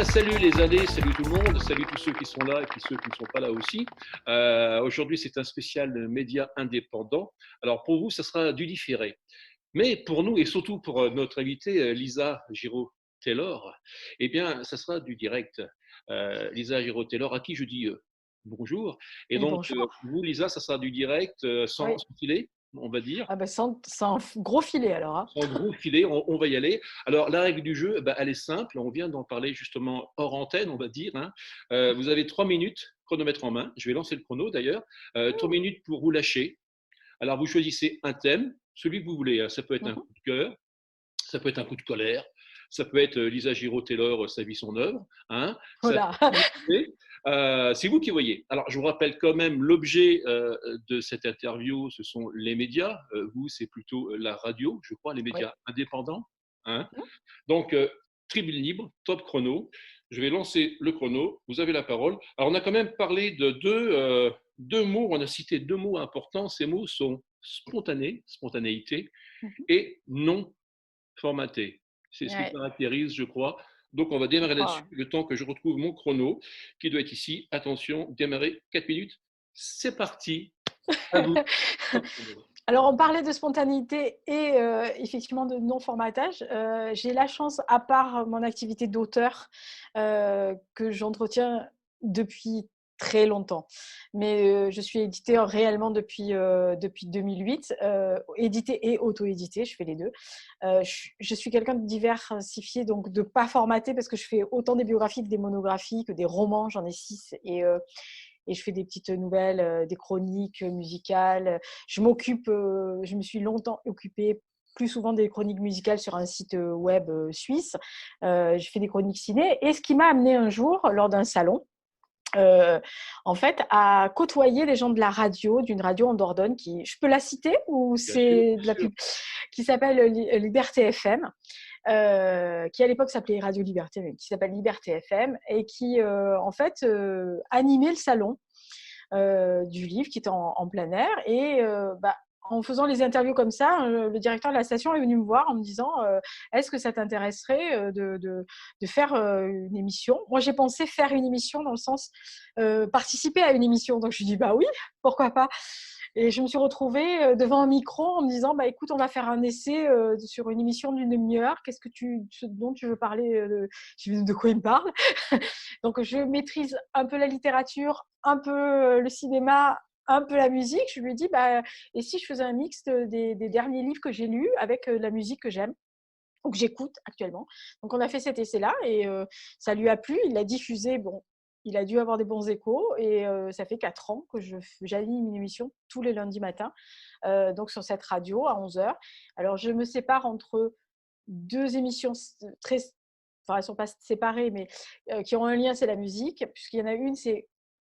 bien, salut les allées, salut tout le monde, salut tous ceux qui sont là et puis ceux qui ne sont pas là aussi. Aujourd'hui, c'est un spécial média indépendant. Alors pour vous, ça sera du différé. Mais pour nous et surtout pour notre invitée Lisa Giraud-Taylor, eh bien, ça sera du direct. Lisa Giraud-Taylor, à qui je dis bonjour. Et Et donc, bonjour. vous, Lisa, ça sera du direct sans Oui. filet, on va dire. Ah bah sans gros filet alors, hein. En gros filet, on va y aller. Alors, la règle du jeu, elle est simple. On vient d'en parler justement hors antenne, on va dire, hein. Vous avez 3 minutes, chronomètre en main. Je vais lancer le chrono d'ailleurs. 3 minutes pour vous lâcher. Alors, vous choisissez un thème, celui que vous voulez, hein. Ça peut être un Mmh. coup de cœur, ça peut être un coup de colère, ça peut être Lisa Giraud-Taylor, sa vie, son œuvre, hein. Oh Ça là! c'est vous qui voyez. Alors, je vous rappelle quand même l'objet de cette interview, ce sont les médias. Vous, c'est plutôt la radio, je crois, les Oui. médias indépendants, hein. Mmh. Donc, tribune libre, top chrono. Je vais lancer le chrono. Vous avez la parole. Alors, on a quand même parlé de deux mots. On a cité deux mots importants. Ces mots sont spontané, spontanéité, Mmh. et non formaté. C'est ce qui Ouais, caractérise, je crois. Donc, on va je démarrer là-dessus, crois, le temps que je retrouve mon chrono, qui doit être ici. Attention, démarrer 4 minutes. C'est parti. À vous. ouais. Alors on parlait de spontanéité et effectivement de non-formatage. J'ai la chance, à part mon activité d'auteur, que j'entretiens depuis très longtemps. Mais je suis éditée réellement depuis 2008, éditée et auto-éditée, je fais les 2. Je suis quelqu'un de diversifié, donc de pas formaté parce que je fais autant des biographies que des monographies, que des romans, j'en ai 6 et je fais des petites nouvelles, des chroniques musicales. Je me suis longtemps occupée plus souvent des chroniques musicales sur un site web suisse. Je fais des chroniques ciné. Et ce qui m'a amené un jour, lors d'un salon, euh, en fait, à côtoyer les gens de la radio, d'une radio en Dordogne, qui, je peux la citer ou Bien sûr, c'est bien de la sûr. pub, qui s'appelle Liberté FM, qui à l'époque s'appelait Radio Liberté, mais qui s'appelle Liberté FM, et qui, en fait, animait le salon du livre qui était en plein air. Et en faisant les interviews comme ça, le directeur de la station est venu me voir en me disant est-ce que ça t'intéresserait de faire une émission. Moi, j'ai pensé faire une émission dans le sens participer à une émission. Donc, je lui dis bah oui, pourquoi pas. Et je me suis retrouvée devant un micro en me disant bah écoute, on va faire un essai sur une émission d'une demi-heure. Ce dont tu veux parler Je dis de quoi il me parle. Donc, je maîtrise un peu la littérature, un peu le cinéma, un peu la musique. Je lui ai dit, bah, et si je faisais un mix des derniers livres que j'ai lus avec la musique que j'aime ou que j'écoute actuellement. Donc, on a fait cet essai-là et ça lui a plu. Il l'a diffusé. Bon, il a dû avoir des bons échos et ça fait 4 ans que j'anime une émission tous les lundis matins, donc sur cette radio à 11 heures. Alors, je me sépare entre deux émissions très, enfin, elles ne sont pas séparées, mais qui ont un lien, c'est la musique, puisqu'il y en a une,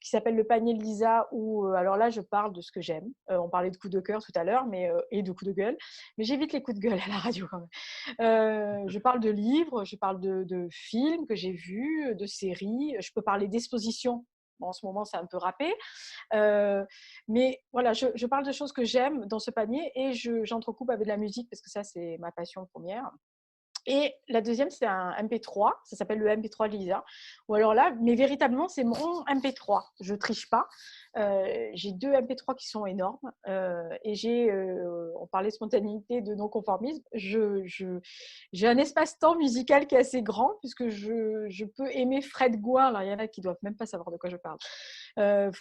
qui s'appelle Le panier de Lisa, où, alors là, je parle de ce que j'aime. On parlait de coups de cœur tout à l'heure, et de coups de gueule, mais j'évite les coups de gueule à la radio quand même. Je parle de livres, je parle de films que j'ai vus, de séries, je peux parler d'expositions. Bon, en ce moment, c'est un peu râpé. Mais voilà, je parle de choses que j'aime dans ce panier et j'entrecoupe avec de la musique parce que ça, c'est ma passion première. Et la deuxième, c'est un MP3, ça s'appelle le MP3 de Lisa. Ou alors là, mais véritablement, c'est mon MP3. Je triche pas. J'ai 2 MP3 qui sont énormes. Et on parlait de spontanéité, de non-conformisme. J'ai un espace-temps musical qui est assez grand, puisque je peux aimer Fred Gouin. Alors, il y en a qui ne doivent même pas savoir de quoi je parle.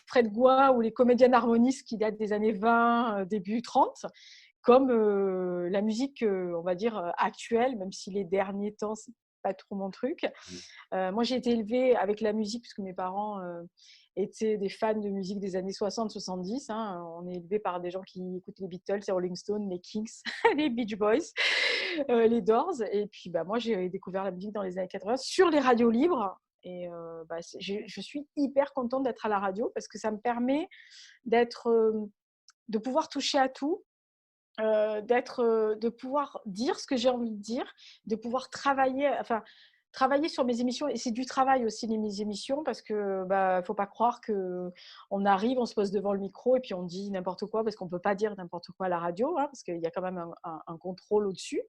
Fred Gouin ou les comédiennes harmonistes qui datent des années 20, début 30, comme la musique, on va dire, actuelle, même si les derniers temps, c'est pas trop mon truc. Moi, j'ai été élevée avec la musique, puisque mes parents étaient des fans de musique des années 60-70. Hein. On est élevé par des gens qui écoutent les Beatles, les Rolling Stones, les Kings, les Beach Boys, les Doors. Et puis, bah, moi, j'ai découvert la musique dans les années 80 sur les radios libres. Et je suis hyper contente d'être à la radio parce que ça me permet de pouvoir toucher à tout, de pouvoir dire ce que j'ai envie de dire, de pouvoir travailler sur mes émissions. Et c'est du travail aussi, mes émissions, parce que faut pas croire que on arrive, on se pose devant le micro et puis on dit n'importe quoi, parce qu'on peut pas dire n'importe quoi à la radio, hein, parce qu'il y a quand même un contrôle au-dessus.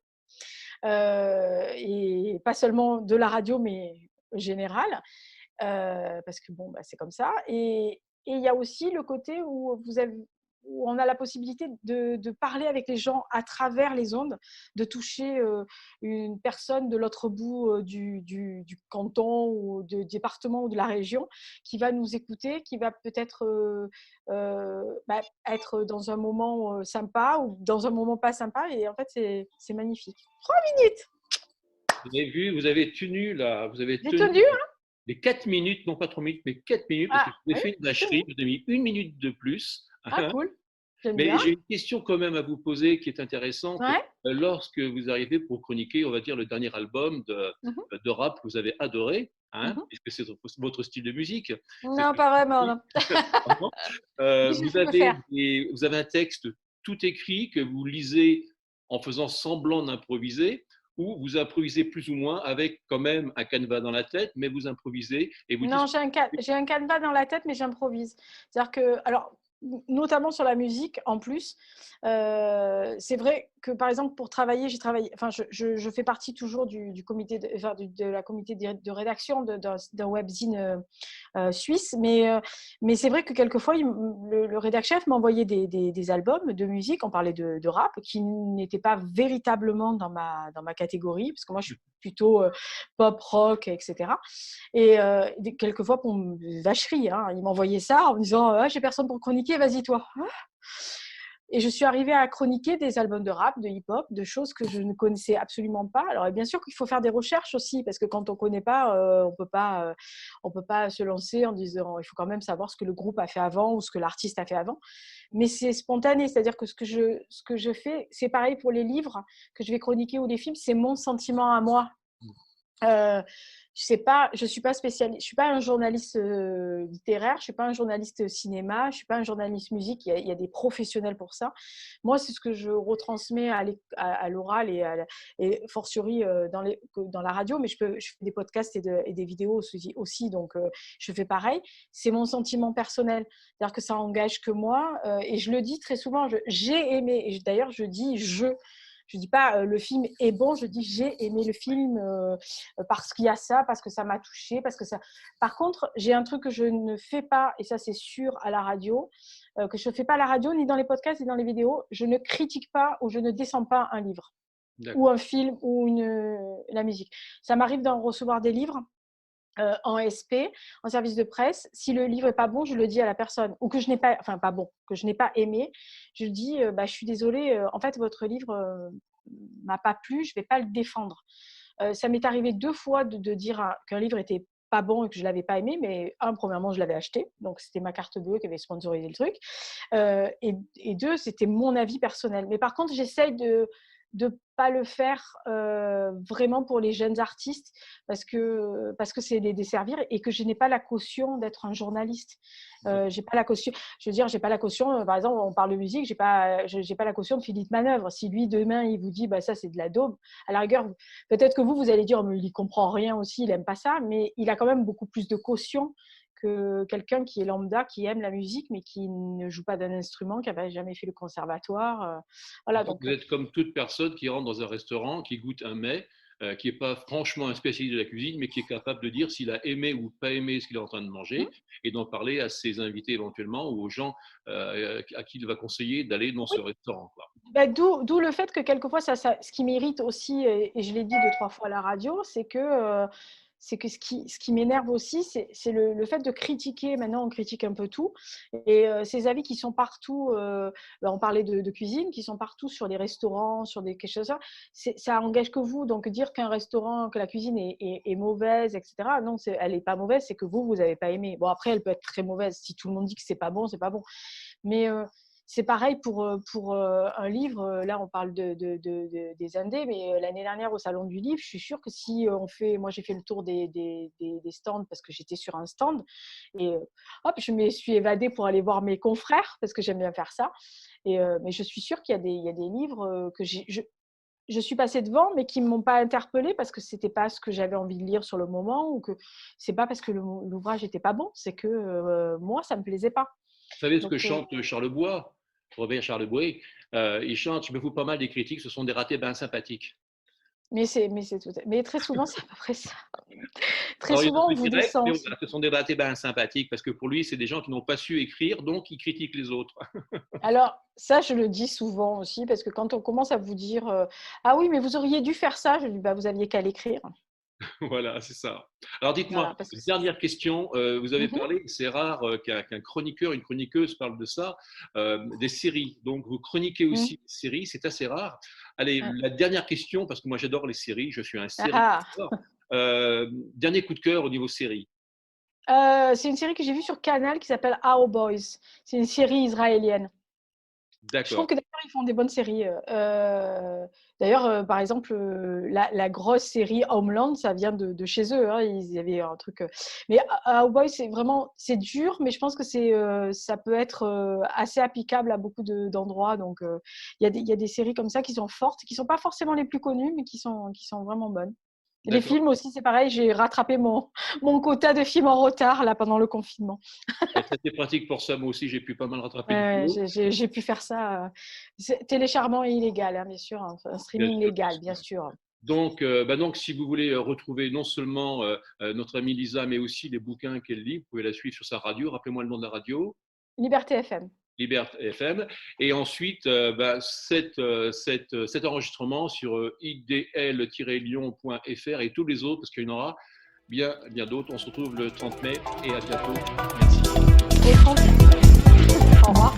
Et pas seulement de la radio, mais général, parce que bon, bah, c'est comme ça. Et il y a aussi le côté où on a la possibilité de parler avec les gens à travers les ondes, de toucher une personne de l'autre bout du canton ou du département ou de la région qui va nous écouter, qui va peut-être bah, être dans un moment sympa ou dans un moment pas sympa. Et en fait, c'est magnifique. 3 minutes. Vous avez vu, vous avez tenu là, vous avez J'ai tenu tenu. les 4 minutes, non pas 3 minutes, mais 4 minutes, parce que Ah, vous avez oui, fait une j'ai tenu. vacherie, vous avez mis 1 minute de plus. Ah, cool. J'aime Mais bien. j'ai une question quand même à vous poser qui est intéressante. Ouais. Lorsque vous arrivez pour chroniquer, on va dire, le dernier album Mhm, de rap que vous avez adoré, mhm. puisque c'est votre style de musique, c'est ce Non, que pas je vraiment, dis. non. Pardon. Mais je sais le faire. Vous avez un texte tout écrit que vous lisez en faisant semblant d'improviser, ou vous improvisez plus ou moins avec quand même un canevas dans la tête, mais vous improvisez et vous dites. Non, j'ai un canevas dans la tête, mais j'improvise. C'est-à-dire que, alors, notamment sur la musique, en plus, c'est vrai que, par exemple, pour travailler, j'ai travaillé, enfin, je fais partie toujours du comité, enfin, de la comité de rédaction d'un webzine suisse, mais c'est vrai que quelquefois, le rédac chef m'envoyait des albums de musique, on parlait de rap, qui n'étaient pas véritablement dans ma catégorie, parce que moi, je suis plutôt pop, rock, etc. Et quelquefois, pour vacherie, hein, il m'envoyait ça en me disant ah, j'ai personne pour chroniquer, vas-y toi. Et je suis arrivée à chroniquer des albums de rap, de hip-hop, de choses que je ne connaissais absolument pas. Alors, bien sûr qu'il faut faire des recherches aussi, parce que quand on ne connaît pas, on peut pas se lancer en disant il faut quand même savoir ce que le groupe a fait avant ou ce que l'artiste a fait avant. Mais c'est spontané, c'est-à-dire que ce que je fais, c'est pareil pour les livres que je vais chroniquer ou les films, c'est mon sentiment à moi. Euh, je sais pas, je suis pas spécialiste, je suis pas un journaliste littéraire, je suis pas un journaliste cinéma, je suis pas un journaliste musique. Il y a des professionnels pour ça. Moi, c'est ce que je retransmets à l'oral et fortiori dans la radio, mais je fais des podcasts et des vidéos aussi, donc je fais pareil. C'est mon sentiment personnel, c'est-à-dire que ça engage que moi, et je le dis très souvent. J'ai aimé, et d'ailleurs je dis je dis pas le film est bon, je dis j'ai aimé le film parce qu'il y a ça, parce que ça m'a touché, parce que ça. Par contre, j'ai un truc que je ne fais pas, et ça c'est sûr à la radio, que je ne fais pas à la radio, ni dans les podcasts, ni dans les vidéos. Je ne critique pas ou je ne descends pas un livre ou D'accord. un film ou la musique. Ça m'arrive d'en recevoir des livres en SP, en service de presse. Si le livre est pas bon, je le dis à la personne, ou que je n'ai pas, enfin pas bon, que je n'ai pas aimé, je dis, bah, je suis désolée, en fait votre livre m'a pas plu, je vais pas le défendre. Ça m'est arrivé 2 fois de dire qu'un livre était pas bon et que je l'avais pas aimé, mais premièrement, je l'avais acheté, donc c'était ma carte bleue qui avait sponsorisé le truc, et deux, c'était mon avis personnel. Mais par contre, j'essaye de pas le faire vraiment pour les jeunes artistes parce que c'est les desservir et que je n'ai pas la caution d'être un journaliste. J'ai pas la caution. Je veux dire, j'ai pas la caution. Par exemple, on parle de musique, j'ai pas la caution de Philippe Manœuvre. Si lui demain il vous dit, bah ça c'est de la daube, à la rigueur, peut-être que vous allez dire, mais il comprend rien aussi, il aime pas ça, mais il a quand même beaucoup plus de caution que quelqu'un qui est lambda, qui aime la musique, mais qui ne joue pas d'un instrument, qui n'avait jamais fait le conservatoire. Voilà, Donc, donc vous êtes comme toute personne qui rentre dans un restaurant, qui goûte un mets, qui n'est pas franchement un spécialiste de la cuisine, mais qui est capable de dire s'il a aimé ou pas aimé ce qu'il est en train de manger et d'en parler à ses invités éventuellement ou aux gens à qui il va conseiller d'aller dans ce oui, restaurant, quoi. bah, d'où le fait que quelquefois, ce qui m'irrite aussi, et je l'ai dit 2, 3 fois à la radio, c'est que ce qui m'énerve aussi, c'est le fait de critiquer. Maintenant, on critique un peu tout. Et ces avis qui sont partout, bah, on parlait de cuisine, qui sont partout sur les restaurants, sur des quelque chose, ça engage que vous. Donc, dire qu'un restaurant, que la cuisine est mauvaise, etc., non, elle n'est pas mauvaise, c'est que vous n'avez pas aimé. Bon, après, elle peut être très mauvaise. Si tout le monde dit que c'est pas bon, c'est pas bon. Mais c'est pareil pour un livre. Là, on parle des indés, mais l'année dernière, au Salon du Livre, je suis sûre que si on fait. Moi, j'ai fait le tour des stands parce que j'étais sur un stand. Et hop, je me suis évadée pour aller voir mes confrères parce que j'aime bien faire ça. Mais je suis sûre qu'il y a des livres que je suis passée devant, mais qui ne m'ont pas interpellée parce que ce n'était pas ce que j'avais envie de lire sur le moment, ou que ce n'est pas parce que l'ouvrage n'était pas bon, c'est que moi, ça ne me plaisait pas. Vous savez ce que Donc, chante Charles Bois, Robert Charles Bois? Il chante, je me fous pas mal des critiques, ce sont des ratés bien sympathiques. Mais très souvent, c'est à peu près ça. Très Alors, il est un souvent, peu on vous direct, descend mais aussi. voilà, ce sont des débats sympathiques parce que pour lui, c'est des gens qui n'ont pas su écrire, donc ils critiquent les autres. Alors, ça, je le dis souvent aussi, parce que quand on commence à vous dire ah oui, mais vous auriez dû faire ça, je dis bah, vous aviez qu'à l'écrire. Voilà, c'est ça. Alors dites-moi, Voilà, parce que dernière question. Vous avez Mhm. parlé, c'est rare qu'un chroniqueur, une chroniqueuse parle de ça, des séries. Donc vous chroniquez Mhm. aussi des séries, c'est assez rare. Allez, Ouais. la dernière question, parce que moi j'adore les séries, je suis un série. Ah, Dernier coup de cœur au niveau série. c'est une série que j'ai vue sur Canal qui s'appelle Our Boys. C'est une série israélienne. Je trouve D'accord. que d'ailleurs, ils font des bonnes séries. D'ailleurs, par exemple, la grosse série Homeland, ça vient de chez eux. Hein. Ils avaient un truc. Mais Boy, c'est vraiment, c'est dur, mais je pense que ça peut être assez applicable à beaucoup d'endroits. Donc, il y a des séries comme ça qui sont fortes, qui sont pas forcément les plus connues, mais qui sont vraiment bonnes. Et les D'accord. films aussi, c'est pareil. J'ai rattrapé mon quota de films en retard là pendant le confinement. C'était pratique pour ça. Moi aussi, j'ai pu pas mal rattraper du boulot. J'ai pu faire ça. Téléchargement illégal, hein, bien sûr. Hein, un Bien streaming sûr, bien légal, bien sûr. sûr. Donc, si vous voulez retrouver non seulement notre amie Lisa, mais aussi les bouquins qu'elle lit, vous pouvez la suivre sur sa radio. Rappelez-moi le nom de la radio, Liberté FM. Liberté FM. Et ensuite, cet enregistrement sur idl-lyon.fr et tous les autres, parce qu'il y en aura bien d'autres. On se retrouve le 30 mai et à bientôt. Merci. Au 30. Au revoir.